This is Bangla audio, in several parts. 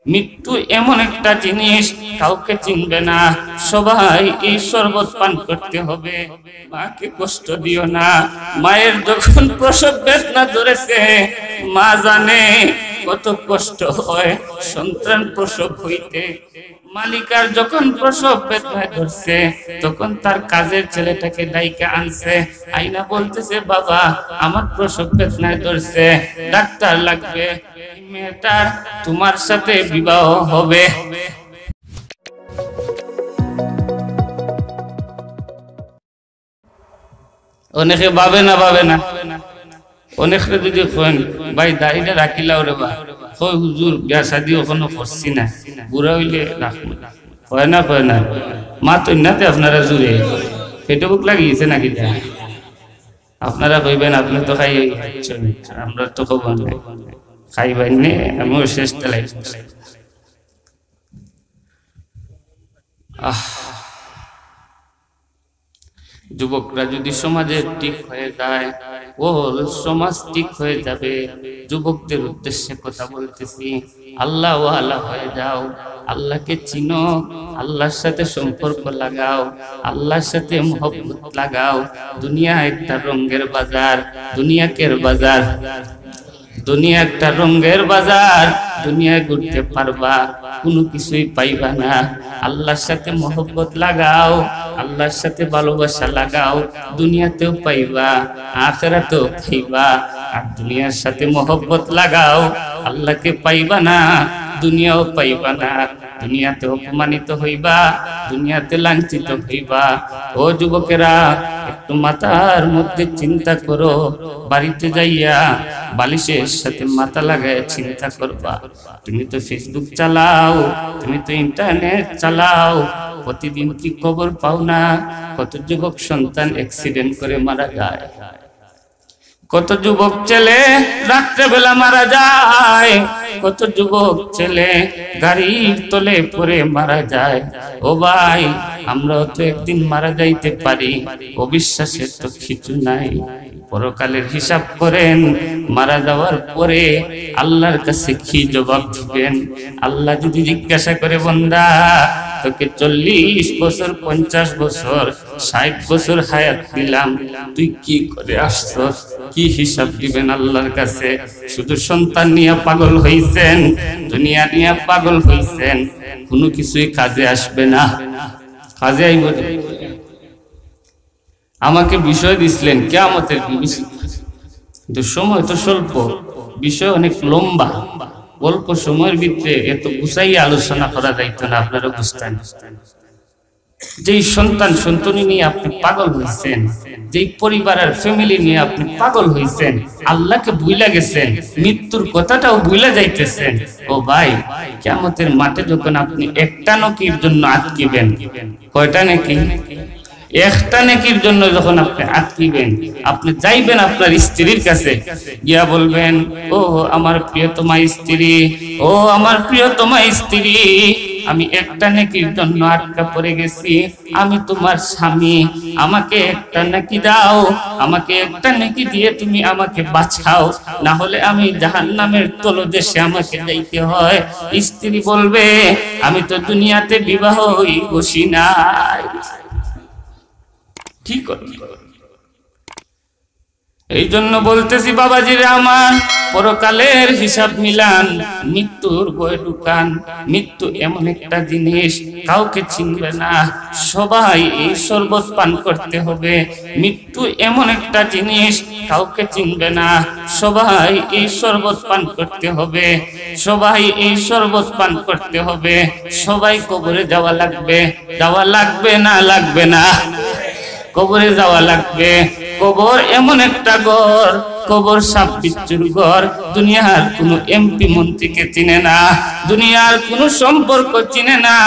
মৃত্যু এমন একটা জিনিস কাউকে চিনবে না, সবাই এই শরবত পান করতে হবে। মাকে কষ্ট দিও না। মায়ের যখন প্রসব বেদনা ধরেছে, মা জানে কত কষ্ট হয় সন্তান প্রসব হইতে। মালিকার যখন প্রসব বেদনা ধরছে, তখন তার কাজের ছেলেটাকে ডাইকা আনছে, আইনা বলতেছে, বাবা আমার প্রসব বেদনায় ধরছে, ডাক্তার লাগবে, মেয়েটার তোমার সাথে বিবাহ হবে। অনেকে ভাবে না অনেকে যদি কন ভাই দাড়িটা রাখিলাও রে বা, কই হুজুর বিয়া শাদী এখনো করছি না, বুড়া হইলে রাখবো, কয় না মা তো নাতে আপনারা জুড়ে পেটবুক লাগিয়েছে নাকি? আপনারা কইবেন আপনি তো খাই, আমরা তো খবর নাই, খাইবাই নে আমিও শেষ তেলাই। যুবকরা যদি সমাজে ঠিক হয়ে যায়, ও সমাজ ঠিক হয়ে যাবে। যুবকদের উদ্দেশ্যে কথা বলতেছি, আল্লাহ ওয়ালা হয়ে যাও, আল্লাহকে চিনো, আল্লাহর সাথে সম্পর্ক লাগাও, আল্লাহর সাথে মহব্বত লাগাও। দুনিয়া একটা রঙের বাজার, দুনিয়াকের বাজার, দুনিয়া একটা রঙের বাজার, দুনিয়ায় ঘুরতে পারবা, কোনো কিছুই পাইবা না। আল্লাহর সাথে মহব্বত লাগাও, আল্লাহর সাথে ভালোবাসা লাগাও, দুনিয়াতেও পাইবা, আখিরাতেও পাইবা। আর দুনিয়ার সাথে মহব্বত লাগাও, আল্লাহকে পাইবা না, দুনিয়াও পাইবা না। দুনিয়াতে অপমানিত হইবা, দুনিয়াতে লাঞ্ছিত হইবা। ও যুবকেরা, একটু মাথার মধ্যে চিন্তা করো, বাড়িতে যাইয়া বালিশের সাথে মাথা লাগায় চিন্তা করবা। তুমি তো ফেসবুক চালাও, তুমি তো ইন্টারনেট চালাও, প্রতিদিন কি খবর পাও না? কত যুবক সন্তান অ্যাক্সিডেন্ট করে মারা যায়, কত যুবক ছেলে রাত্রেবেলা মারা যায়, কত যুবক ছেলে গাড়ির তলে পড়ে মারা যায়। ও ভাই, আমরাও তো একদিন মারা যাইতে পারি, অবিশ্বাসের তো কিছু নাই। পরকালের হিসাব করেন, মারা যাওয়ার পরে আল্লাহর কাছে কি জবাব দিবেন? আল্লাহ যদি জিজ্ঞাসা করে, বান্দা তোকে 40 বছর 50 বছর 60 বছর হায়াত দিলাম, তুই কি করে আসছস? কি হিসাব দিবেন আল্লাহর কাছে? শুধু সন্তান নিয়ে পাগল হইছেন, দুনিয়া নিয়ে পাগল হইছেন, কোনো কিছুই কাজে আসবে না। কাজে আইব। আমাকে বিষয় দিছিলেন কিয়ামতের বিষয়, কিন্তু সময় তো স্বল্প, বিষয় অনেক লম্বা, অল্প সময়ের ভিতরে এত গুছাইয়া আলোচনা করা যাইতো না। আপনারা বুঝতেন, যেই সন্তান সন্ততি নিয়ে আপনি পাগল হইছেন, যেই পরিবারের ফ্যামিলি নিয়ে আপনি পাগল হইছেন, আল্লাহকে ভুইলা গেছেন, মৃত্যুর কথাটাও ভুইলা যাইতেছেন। ও ভাই, কিয়ামতের মাঠে যখন আপনি একটা নেকির জন্য আটকিবেন, কয়টা নেকি? একটা নেকির জন্য যখন আপনি আটকিবেন, আপনি যাইবেন আপনার স্ত্রীর কাছে, গিয়া বলবেন, ও আমার প্রিয়তমা স্ত্রী, ও আমার প্রিয়তমা স্ত্রী, আমি একটা নেকির জন্য আটকা পড়ে গেছি, আমি তোমার স্বামী, আমাকে একটা নেকি দাও, আমাকে একটা নেকি দিয়ে তুমি আমাকে বাঁচাও, না হলে আমি জাহান্নামের তলদেশে আমাকে যাইতে হয়। স্ত্রী বলবে, আমি তো দুনিয়াতে বিবাহই বসি নাই। ঠিক আছে, এই জন্য বলতেছি বাবাজিরা আমার, পরকালের হিসাব মিলান, মৃত্যুর বই ঢুকান। মৃত্যু এমন একটা জিনিস কাউকে চিনবে না, সবাই এই শরবত পান করতে হবে। মৃত্যু এমন একটা জিনিস কাউকে চিনবে না, সবাই এই শরবত পান করতে হবে, সবাই এই শরবত পান করতে হবে। সবাই কবরে যাওয়া লাগবে, যাওয়া লাগবে না? লাগবে না? কবরে যাওয়া লাগবে। কবর এমন একটা ঘর, কবর সাপ বিচ্ছুর ঘর। দুনিয়ার কোনো এমপি মন্ত্রীকে চিনে না, দুনিয়ার কোনো সম্পর্ক চিনে না।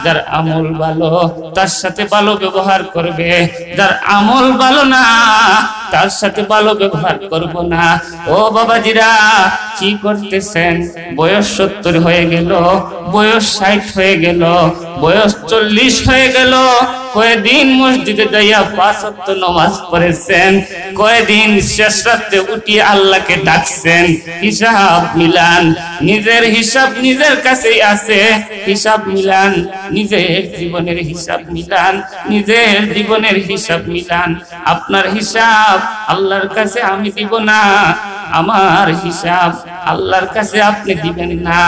যার আমল ভালো তার সাথে ভালো ব্যবহার করবে, যার আমল ভালো না তার সাথে ভালো ব্যবহার করব না। ও বাবাজিরা, কি করতেছেন? বয়স 70 হয়ে গেল, বয়স 60 হয়ে গেল, বয়স 40 হয়ে গেল, কয়েকদিন মসজিদে যাইয়া 5 ওয়াক্ত নামাজ পড়েছেন, কয়েকদিন শেষ রাত সাথে উঠিয়ে আল্লাহকে ডাকছেন, হিসাব মিলান। নিজের হিসাব নিজের কাছেই আছে, হিসাব মিলান। নিজের জীবনের হিসাব মিলান, নিজের জীবনের হিসাব মিলান। আপনার হিসাব আল্লাহর কাছে আমি দিব না, আমার হিসাব আল্লাহর কাছে আপনি দিবেন না।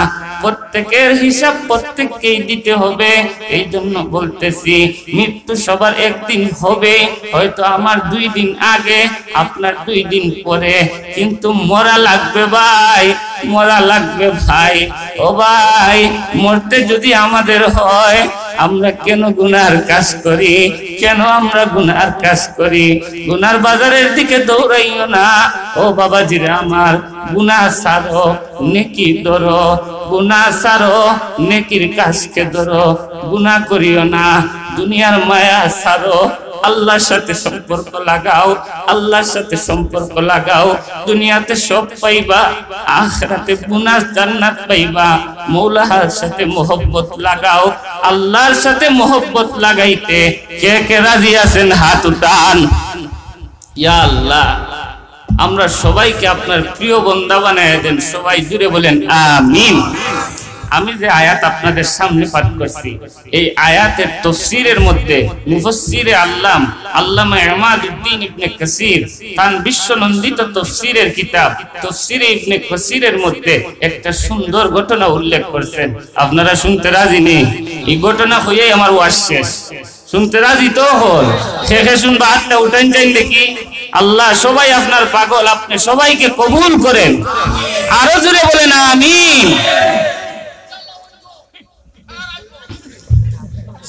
প্রত্যেকের হিসাব প্রত্যেককেই দিতে হবে। এই জন্য বলতেছি, মৃত্যু সবার একদিন হবে, হয়তো আমার 2 দিন আগে, আপনার 2 দিন পরে, কিন্তু মরা লাগবে ভাই, মরা লাগবে ভাই। ও ভাই, মরতে যদি আমাদের হয়, আমরা কেন গুনার কাজ করি? কেন আমরা গুনার কাজ করি? গুনার বাজারের দিকে দৌড়াইও না ও বাবাজিরা আমার। গুনাহ ছাড়ো, নেকি ধরো, গুনাহ ছাড়ো, নেকির কাজকে ধরো। গুনাহ করিও না, দুনিয়ার মায়া ছাড়ো, আল্লাহর সাথে সম্পর্ক লাগাও, আল্লাহর সাথে সম্পর্ক লাগাও। দুনিয়াতে সব পাইবা, আখিরাতে বোনাস জান্নাত পাইবা। মওলার সাথে মোহব্বত লাগাও, আল্লাহর সাথে মোহব্বত লাগাইতে কে কে রাজি আছেন? হাত উঠান। ইয়া আল্লাহ, আমরা সবাইকে আপনার প্রিয় বান্দা বানায় দেন। সবাই জুড়ে বলেন আমিন। আমি যে আয়াত আপনাদের সামনে পাঠ করছি, এই আয়াতের তাফসীরের মধ্যে মুফাসসিরে আল্লামা ইমাদউদ্দিন ইবনে কাসির তার বিশ্বনন্দিত তাফসীরের কিতাব তাফসীরে ইবনে কাসিরের মধ্যে একটা সুন্দর ঘটনা উল্লেখ করেছেন। আপনারা শুনতে রাজি নেই? এই ঘটনা হইয়াই আমার ওয়াজ শেষ। শুনতে রাজি তো হল? শেষে শুনবা, হাতটা উঠান চাই দেখি। আল্লাহ সবাই আপনার পাগল, আপনি সবাইকে কবুল করেন। আরো জোরে বলেন আমিন।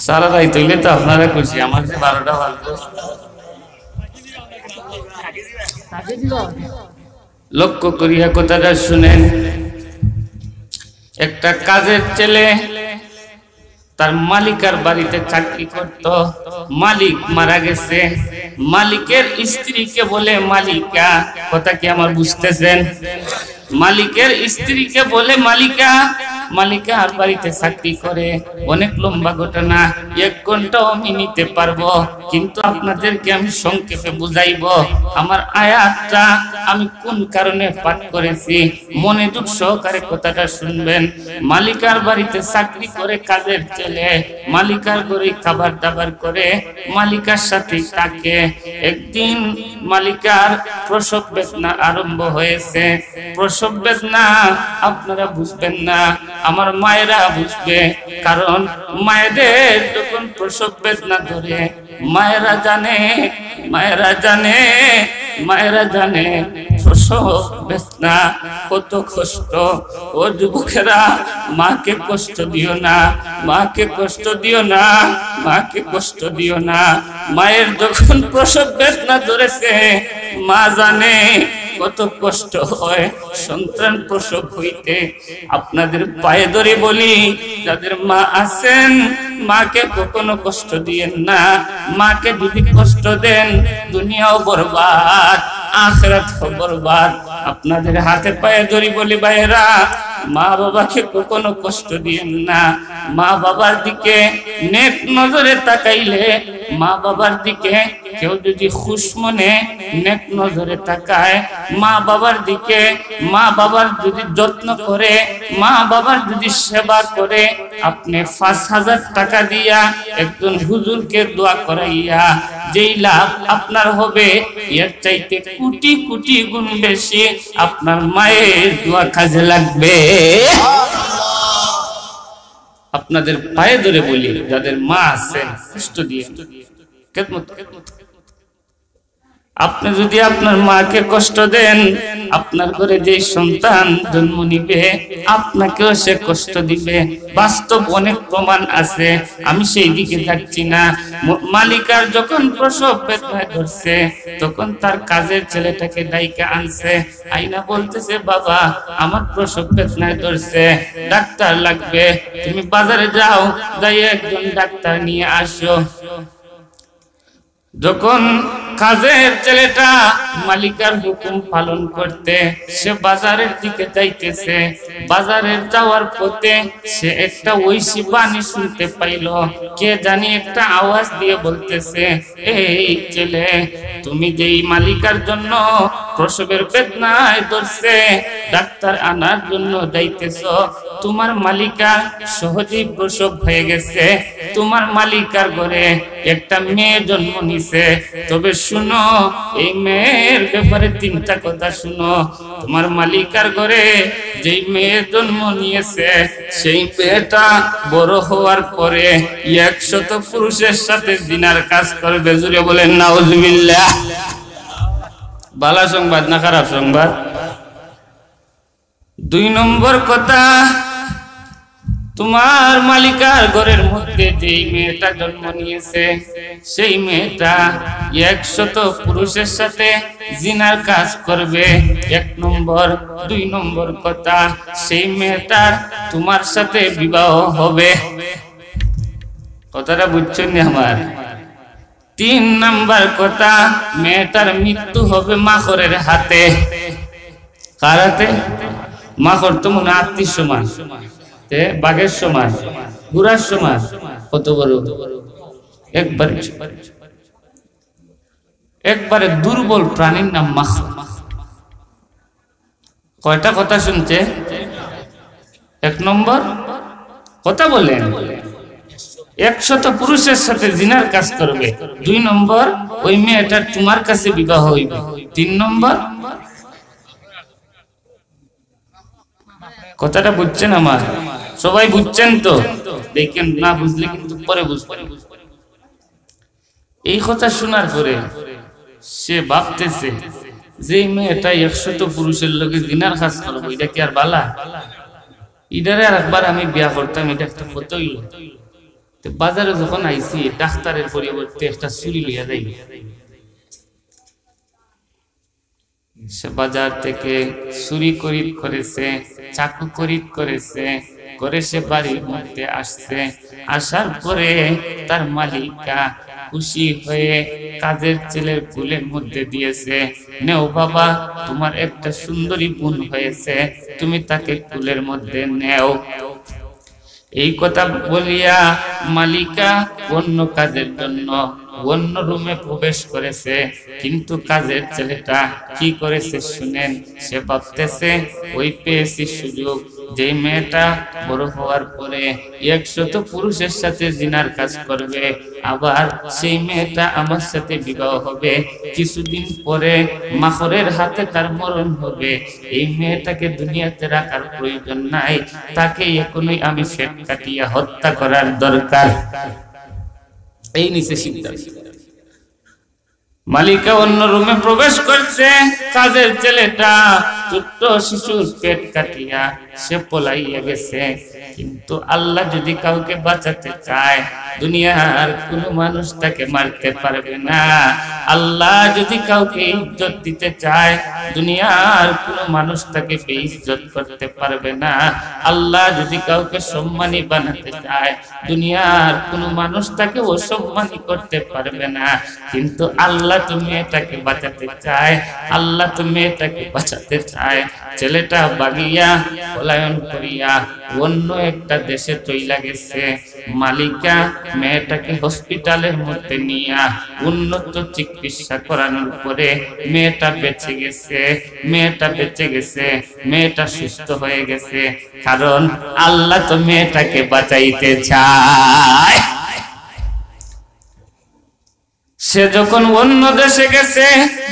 সারা রাত তৈলে তো আপনারা খুশি, আমার যে 12টা বাজলো। লক্ষ্য করিয়া কথাটা শুনেন। একটা কাজের ছেলে তার মালিকার বাড়িতে চাকরি করত। মালিক মারা গেছে। মালিকের স্ত্রীকে বলে মালিকা। কথা কি আমার বুঝতেছেন? মালিকের স্ত্রীকে বলে মালিকা। মালিকা আর বাড়িতে চাকরি করে। অনেক লম্বা ঘটনা, 1 ঘন্টাও আমি নিতে পারবো, কিন্তু আপনাদেরকে আমি সংক্ষেপে বুঝাইব। আমার আয়াতটা আমি কোন কারণে পাঠ করেছি, মনোযোগ সহকারে কথাটা শুনবেন। মালিকার বাড়িতে চাকরি করে কাজের ছেলে, মালিকার ঘরে খাবার দাবার করে, মালিকার সাথে থাকে। একদিন মালিকার প্রসব বেদনা আরম্ভ হয়েছে। প্রসব বেদনা আপনারা বুঝবেন না, আমার মায়েরা বুঝবে। কারণ মায়েদের যখন প্রসব বেদনা ধরে, মায়েরা জানে, মায়েরা জানে, মায়েরা জানে প্রসব বেদনা কত কষ্ট। ও যুবকেরা, মাকে কষ্ট দিও না, মাকে কষ্ট দিও না, মাকে কষ্ট দিও না। মায়ের যখন প্রসব বেদনা ধরেছে, মা জানে কত কষ্ট হয় সন্তান প্রসব হইতে। আপনাদের পায়ে ধরে বলি, যাদের মা আছেন, মাকে কখনো কষ্ট দিয়েন না। মাকে যদি কষ্ট দেন, দুনিয়াও বরবাদ, আখিরাতও বরবাদ। আপনাদের হাতে পায়ে ধরে বলি ভাইয়েরা, মা বাবাকে কখনো কষ্ট দিয়েন না। মা বাবার দিকে নেক নজরে তাকাইলে, মা বাবার দিকে কেউ যদি খুশ মনে নেক নজরে তাকায়, মা বাবার দিকে, মা বাবার যদি যত্ন করে, মা বাবার যদি সেবা করে, আপনি 5000 টাকা দিয়া একজন হুজুরকে দোয়া করাইয়া যেই লাভ আপনার হবে, এর চাইতে কোটি কোটি গুণ বেশি আপনার মায়ের দোয়া কাজে লাগবে। আপনাদের পায়ে ধরে বলি, যাদের মা আছে, কষ্ট দিয়ে আপনি যদি আপনার মাকে কষ্ট দেন, আপনার ঘরে যে সন্তান জন্ম নিবে, আপনাকেও সে কষ্ট দিবে। বাস্তব অনেক প্রমাণ আছে, আমি সেই দিকে যাচ্ছি না। মালিকার যখন প্রসব বেদনা ধরছে, তখন তার কাজের ছেলেটাকে ডাইকা আনছে, আইনা বলতেছে, বাবা আমার প্রসব বেদনায় ধরছে, ডাক্তার লাগবে, তুমি বাজারে যাও, যাই একজন ডাক্তার নিয়ে আসো। যখন কাজের ছেলেটা মালিকার হুকুম পালন করতে সে বাজারের দিকে যাইতেছে। বাজারের যাওয়ার পথে সে একটা ঐশী বাণী শুনতে পাইল। কে জানি একটা আওয়াজ দিয়ে বলতেছে, এই ছেলে, তুমি যেই মালিকার জন্য প্রসবের বেদনায় ধরছে ডাক্তার আনার জন্য যাইতেছ, তোমার মালিকা সহজেই প্রসব হয়ে গেছে। তোমার মালিকার ঘরে একটা মেয়ে জন্ম নিছে। তবে শুনো, এই মেয়ের ব্যাপারে তিনটা কথা শুনো। তোমার মালিকার ঘরে যেই মেয়ে জন্ম নিয়েছে সেই মেয়েটা বড় হওয়ার পরে 100 পুরুষের সাথে জিনার কাজ করবে। জুড়ে বলেন নাউজুবিল্লাহ। ভালো সংবাদ না খারাপ সংবাদ? 2 নম্বর কথা, তোমার মালিকার ঘরের মধ্যে যেই মেয়েটা জন্ম নিয়েছে সেই মেয়েটা 100 পুরুষের সাথে জিনার কাজ করবে, 1 নম্বর। 2 নম্বর কথা, সেই মেয়েটার তোমার সাথে বিবাহ হবে। কথাটা বুঝছেন না আমার? 3 নম্বর কথা, মেয়েটার মৃত্যু হবে মাখরের হাতে। কার হাতে? মাখর তো মনে আত্মীর সমান, বাঘের সমান, ঘোড়ার সমান। কত বড়? একবারে দুর্বল প্রাণীর নাম মাখর। কয়টা কথা শুনছে? 1 নম্বর কথা বলেন, 100 পুরুষের সাথে জিনার কাজ করবে। 2 নম্বর, ওই মেয়েটা তোমার কাছে বিবাহ হইবে। 3 নম্বর, কথাটা বুঝছেন আমার? সবাই বুঝছেন তো? দেখেন, না বুঝলে কিন্তু পরে বুঝবেন। এই কথা শোনার পরে সে ভাবতেছে যে মেয়েটা 100 পুরুষের লোকে জিনার কাজ করবো, এটা কি আর বালা? ইডারে আর একবার আমি বিয়া করতাম, এটা একটা কত হইল। বাজারে যখন আইছি, ডাক্তারের পরিবর্তে একটা ছুরি লইয়া যাই। সে বাজার থেকে ছুরি খরিদ করেছে, চাকু খরিদ করেছে, করে সে বাড়ির মধ্যে আসছে। আসার পরে তার মালিকা খুশি হয়ে কাজের ছেলের কুলের মধ্যে দিয়েছে, নেও বাবা, তোমার একটা সুন্দরী বোন হয়েছে, তুমি তাকে কুলের মধ্যে নেও। এই কথা বলিয়া মালিকা অন্য কাজের জন্য অন্য রুমে প্রবেশ করেছে। কিন্তু কাজের ছেলেটা কি করেছে শুনেন? সে ভাবতেছে, ওই পেয়েছি সুযোগ, যে মেয়েটা বড় হওয়ার পরে 100 পুরুষের সাথে জিনার কাজ করবে, আবার সেই মেয়েটা আমার সাথে বিবাহ হবে, কিছুদিন পরে মাখরের হাতে তার মরণ হবে। এই মেয়েটাকে দুনিয়াতে রাখার প্রয়োজন নাই, তাকে এখনই আমি পেট কাটিয়া হত্যা করার দরকার। এই নিচে সিদ্ধান্ত। মালিকা অন্য রুমে প্রবেশ করছে। কাজের ছেলেটা ছোট্ট শিশুর পেট কাটিয়া সে পলাইয়া গেছে। কিন্তু আল্লাহ যদি কাউকে বাঁচাতে চায়, দুনিয়ার কোনো মানুষ তাকে মারতে পারবে না। আল্লাহ যদি কাউকে ইজ্জত দিতে চায়, দুনিয়ার কোনো মানুষ তাকে বেইজ্জত করতে পারবে না। আল্লাহ যদি কাউকে সম্মানী বানাতে চায়, দুনিয়ার কোনো মানুষ তাকে অসম্মানী করতে পারবে না। কিন্তু আল্লাহ তুমি এটাকে বাঁচাতে চায়, আল্লাহ তুমি এটাকে বাঁচাতে চায়। ছেলেটা বাগিয়া পলায়ন করিয়া অন্য একটা দেশে চইলা গেছে। মালিকা মেয়েটাকে হসপিটালের মধ্যে নিয়া উন্নত চিকিৎসা করানোর পরে মেয়েটা বেঁচে গেছে। মেয়েটা বেঁচে গেছে, মেয়েটা সুস্থ হয়ে গেছে, কারণ আল্লাহ তো মেয়েটাকে বাঁচাইতে চায়। সে যখন অন্য দেশে গেছে,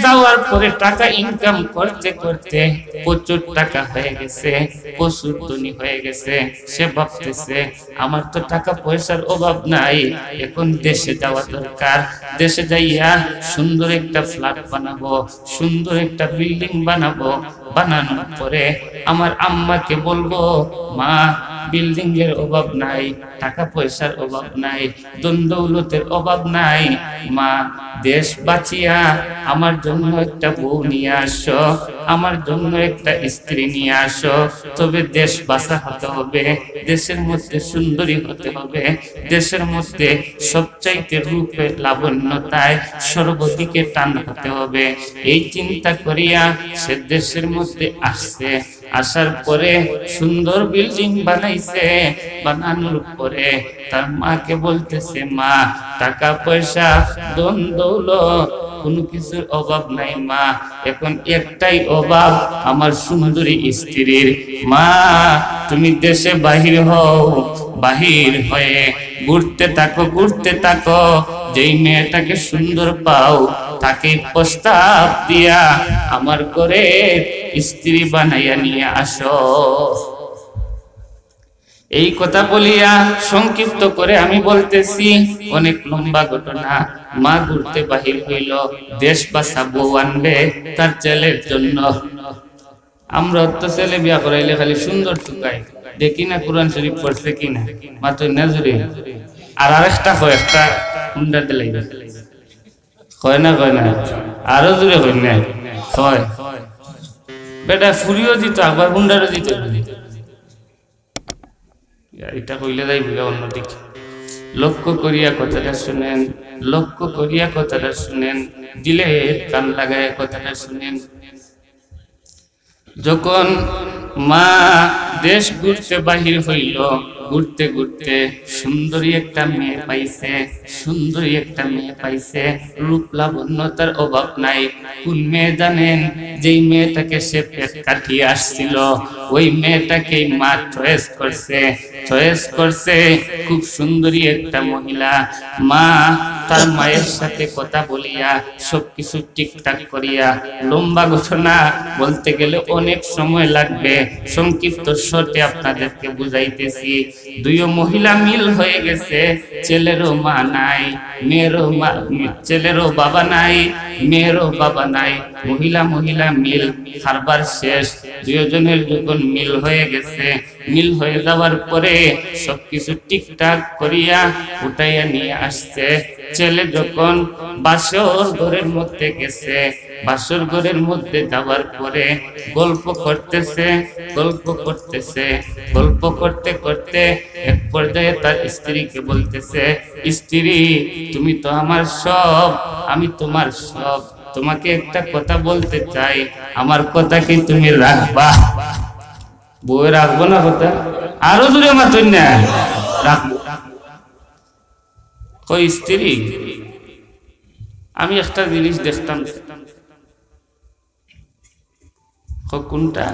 যাওয়ার পরে টাকা ইনকাম করতে করতে প্রচুর টাকা হয়ে গেছে, প্রচুর ধনী হয়ে গেছে। সে ভাবতেছে, আমার তো টাকা পয়সার অভাব নাই, এখন দেশে যাওয়া দরকার। দেশে যাইয়া সুন্দর একটা ফ্ল্যাট বানাবো, সুন্দর একটা বিল্ডিং বানাবো। বানানোর পরে আমার আম্মাকে বলবো, মা, বিল্ডিং এর অভাব নাই, টাকা পয়সার অভাব নাই, দৌলতের অভাব নাই, মা, দেশ বাঁচিয়া আমার জন্য একটা বউ নিয়ে আসো। আমার জন্য একটা স্ত্রী নিয়ে আসো, তবে দেশ বাঁচা হতে হবে, দেশের মধ্যে সুন্দরী হতে হবে, দেশের মধ্যে সবচাইতে রূপে লাবণ্যতায় সর্বদিকে টান হতে হবে। এই চিন্তা করিয়া সে দেশের মধ্যে আসছে। আসার পরে সুন্দর বিল্ডিং বানাইছে, বানানোর পরে তার মাকে বলতেছে, মা টাকা পয়সা ধন দৌলত কোনো কিছুর অভাব নাই মা, এখন একটাই অভাব আমার সুন্দরী স্ত্রীর। মা তুমি দেশে বাহির হও, বাহির হয়ে ঘুরতে থাকো, ঘুরতে থাকো, যেই মেয়েটাকে সুন্দর পাও তাকে প্রস্তাব দিয়া আমার ঘরে স্ত্রী বানাইয়া নিয়ে আসো। এই কথা বলিয়া সংক্ষিপ্ত করে আমি বলতেছি, অনেক লম্বা ঘটনা। মা ঘুরতে বাহির হইল, দেশ বাসা বউ আনবে তার ছেলের জন্য। আমরা তো ছেলে বিয়া করাইলে খালি সুন্দর টুকাই দেখি না, কোরআন শরীফ পড়ছে কিনা মাত্র নজরে। আর আরেকটা হয়, একটা হুন্ডা দিলাই হয় না, কয় না, আরো জোরে হয় না, হয় বেটা ফুরিও দিত, আবার হুন্ডারও দিত। এটা কইলে যাই বুঝা অন্যদিকে। লক্ষ্য করিয়া কথাটা শুনেন, লক্ষ্য করিয়া কথাটা শুনেন, দিলে কান লাগায় কথাটা শুনেন। যখন মা দেশ ঘুরতে বাহির হইল, ঘুরতে ঘুরতে সুন্দরী একটা মেয়ে পাইছে, সুন্দরী একটা মেয়ে পাইছে, রূপ লাবণ্যতার অভাব নাই। কোন মেয়ে জানেন? যেই মেয়েটাকে সে পেট কাটিয়ে আসছিল, ওই মেয়েটাকেই মা চয়েস করছে, চয়েস করছে। খুব সুন্দরী একটা মহিলা। মা তার মায়ের সাথে কথা বলিয়া সবকিছু ঠিকঠাক করিয়া, লম্বা ঘটনা বলতে গেলে অনেক সময় লাগবে, সংক্ষিপ্ত শর্তে আপনাদেরকে বুঝাইতেছি। দুইও মহিলা মিল হয়ে গেছে, ছেলেরও মা নাই, মেয়েরও মা, ছেলেরও বাবা নাই, মেয়েরও বাবা নাই। মহিলা মহিলা মিল, কারবার শেষ। দুজনের যখন মিল হয়ে গেছে, মিল হয়ে যাওয়ার পরে সবকিছু ঠিকঠাক করিয়া উঠাইয়া নিয়ে আসছে। ছেলে যখন বাসর ঘরের মধ্যে গেছে, বাসর ঘরের মধ্যে যাওয়ার পরে গল্প করতেছে, গল্প করতেছে, গল্প করতে করতে এক পর্যায়ে তার স্ত্রীকে বলতেছে, স্ত্রী তুমি তো আমার সব, আমি তোমার সব, তোমাকে একটা কথা বলতে চাই, আমার কথা কি তুমি রাখবা? বউ রাখবো না কথা? আরো দূরে মাতুন না, রাখবো। কই স্ত্রী, আমি একটা জিনিস দেখতাম। কোনটা?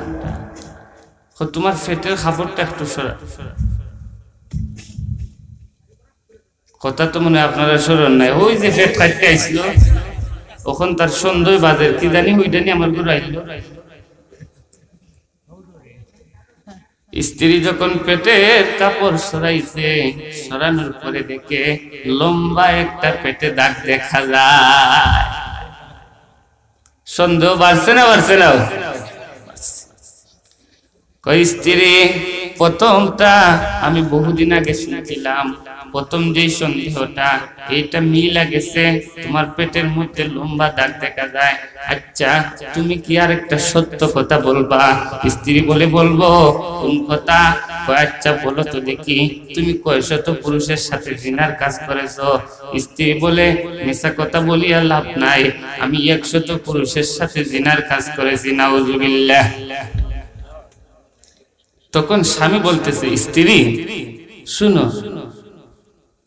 তোমার ফেটের খাবারটা একটু সরা। কথা তো মনে হয় আপনারা স্মরণ নাই। ওই যে ফেট খাইতে আইছিল, ওখান তার সন্দেহ বাজের কি জানি, ওইটা নিয়ে আমার ঘুরে আইল। স্ত্রী যখন পেটের কাপড় সরাইছে, সরানোর পরে দেখে লম্বা একটা পেটে দাগ দেখা যায়। সন্দেহ বাড়ছে না, বাড়ছে না? কই স্ত্রী, প্রথমটা আমি বহুদিন আগে শুনেছিলাম, প্রথম যে সন্দেহটা এটা মিল গেছে, তোমার পেটের মধ্যে লম্বা দাগ দেখা যায়। আচ্ছা তুমি কি আর একটা সত্য কথা বলবা? স্ত্রী বলে, বলবো। কোন কথা? আচ্ছা বলো তো দেখি, তুমি কয়শত পুরুষের সাথে জিনার কাজ করেছো? স্ত্রী বলে, মিছা কথা বলিয়া লাভ নাই, আমি 100 পুরুষের সাথে জিনার কাজ করেছি। নাউজুবিল্লাহ। তখন স্বামী বলতেছে, স্ত্রী শুনো,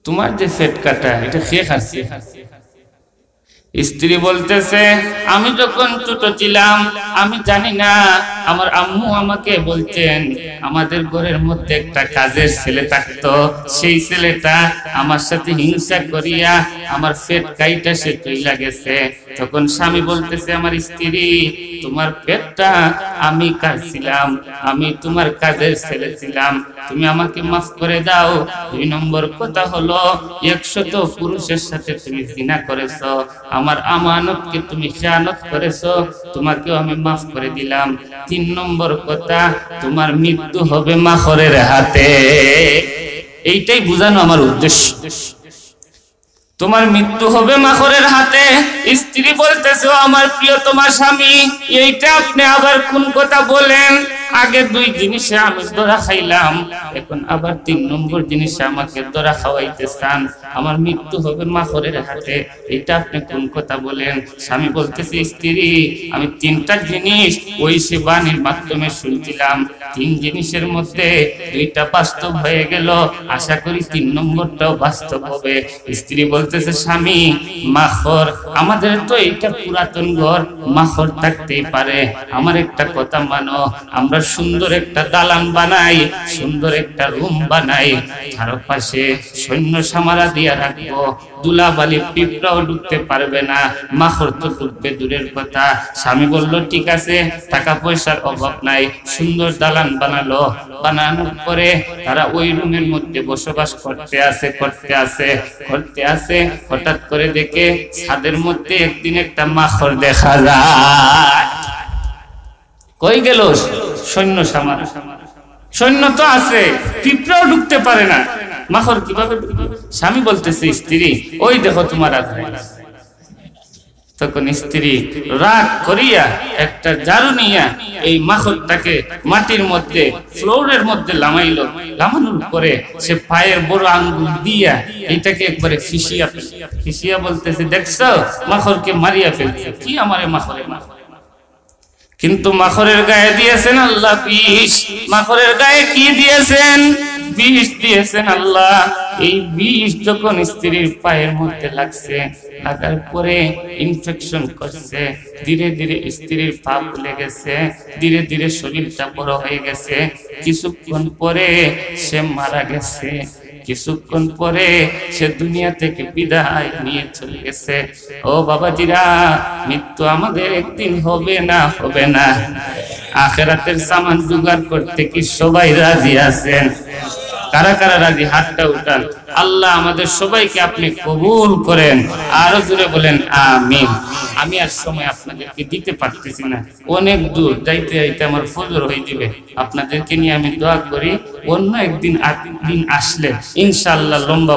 তোমার যে ফেট কাটা এটা খেয়ে খাচ্ছে। স্ত্রী বলতেছে, আমি যখন ছোট ছিলাম আমি জানি না, আমার আম্মু আমাকে বলতেন আমাদের ঘরের মধ্যে একটা কাজের ছেলে থাকতো, সেই ছেলেটা আমার সাথে হিংসা করিয়া আমার পেট কাইটা সে চইলা গেছে। তখন স্বামী বলতেছে, আমার স্ত্রী তোমার পেটটা আমি কাটছিলাম, আমি তোমার কাজের ছেলে ছিলাম, তুমি আমাকে মাফ করে দাও। 2 নম্বর কথা হলো 100 পুরুষের সাথে তুমি জিনা করেছো, আমার আমানতকে তুমি খেয়ানত করেছো, তোমাকেও আমি মাফ করে দিলাম। 3 নম্বর কথা, তোমার মৃত্যু হবে মাখরের হাতে। এইটাই বোঝানো আমার উদ্দেশ্য। তোমার মৃত্যু হবে মাখরের হাতে। স্ত্রী বলতেছে, আমার প্রিয় তোমার স্বামী, এইটা আপনি আবার কোন কথা বলেন? আগে 2 জিনিসে আমি ধরা খাইলাম, এখন আবার 3 নম্বর জিনিসে আমাকে ধরা খাওয়াইতে চান। আমার মৃত্যু হবে মাখরের হাতে, এটা আপনি কোন কথা বলেন? স্বামী বলতেছে, স্ত্রী আমি 3টা জিনিস ওই সে বাণীর মাধ্যমে শুনছিলাম, 3 জিনিসের মধ্যে 2টা বাস্তব হয়ে গেল, আশা করি 3 নম্বরটাও বাস্তব হবে। স্ত্রী বলতেছে, স্বামী মাখর, আমাদের তো এইটা পুরাতন ঘর, মাখর থাকতেই পারে, আমার একটা কথা মানো, আমরা সুন্দর একটা দালান বানাই, সুন্দর একটা রুম বানাই, চারপাশে সৈন্য সামারা দিয়া রাখবো, দুলাবালি পিঁপড়াও ঢুকতে পারবে না, মাখর তো ঢুকবে দূরের কথা। স্বামী বলল, ঠিক আছে, টাকা পয়সার অভাব নাই। সুন্দর দালান বানালো, বানানোর পরে তারা ওই রুমের মধ্যে বসবাস করতে আছে। হঠাৎ করে দেখে ছাদের মধ্যে একদিন একটা মাখর দেখা যায়। কই গেল সৈন্য সামারা? সৈন্য তো আছে, পিঁপড়াও ঢুকতে পারে না, মাখর কিভাবে ঢুকবে? স্বামী বলতেছে, স্ত্রী ওই দেখো তোমার আগে। তখন স্ত্রী রাগ করিয়া একটা ঝাড়ু নিয়া এই মাখরটাকে মাটির মধ্যে, ফ্লোরের মধ্যে লামাইলো। লামানোর পরে সে পায়ের বড় আঙ্গুল দিয়া এটাকে একবারে ফিসিয়া বলতেছে, দেখছো মাখরকে মারিয়া ফেলছে। কি আমারে মাখরে? কিন্তু মাখরের গায়ে দিয়েছেন আল্লাহ বিষ। মাখরের গায়ে কি দিয়েছেন? বিষ দিয়েছেন আল্লাহ। এই বিষ যখন স্ত্রীর পায়ের মধ্যে লাগছে, লাগার পরে ইনফেকশন করছে, ধীরে ধীরে স্ত্রীর পা ফুলে গেছে, ধীরে ধীরে শরীরটা বড় হয়ে গেছে। কিছুক্ষণ পরে সে মারা গেছে, কিছুক্ষণ পরে সে দুনিয়া থেকে বিদায় নিয়ে চলে গেছে। ও বাবাজিরা, মৃত্যু আমাদের একদিন হবে না? আখিরাতের সামান জোগাড় করতে কি সবাই রাজি আছেন? কারা কারা রাজি? হাতটা উঠান। আল্লাহ আমাদের সবাইকে আপনি কবুল করেন। আরো জোরে বলেন আমিন। আমি আর সময় আপনাদেরকে দিতে পারতেছি না, অনেক দূর যাইতে যাইতে আমার ফজর হয়ে যাবে। আপনাদেরকে নিয়ে আমি দোয়া করি, অন্য একদিন আসলে ইনশাআল্লাহ লম্বা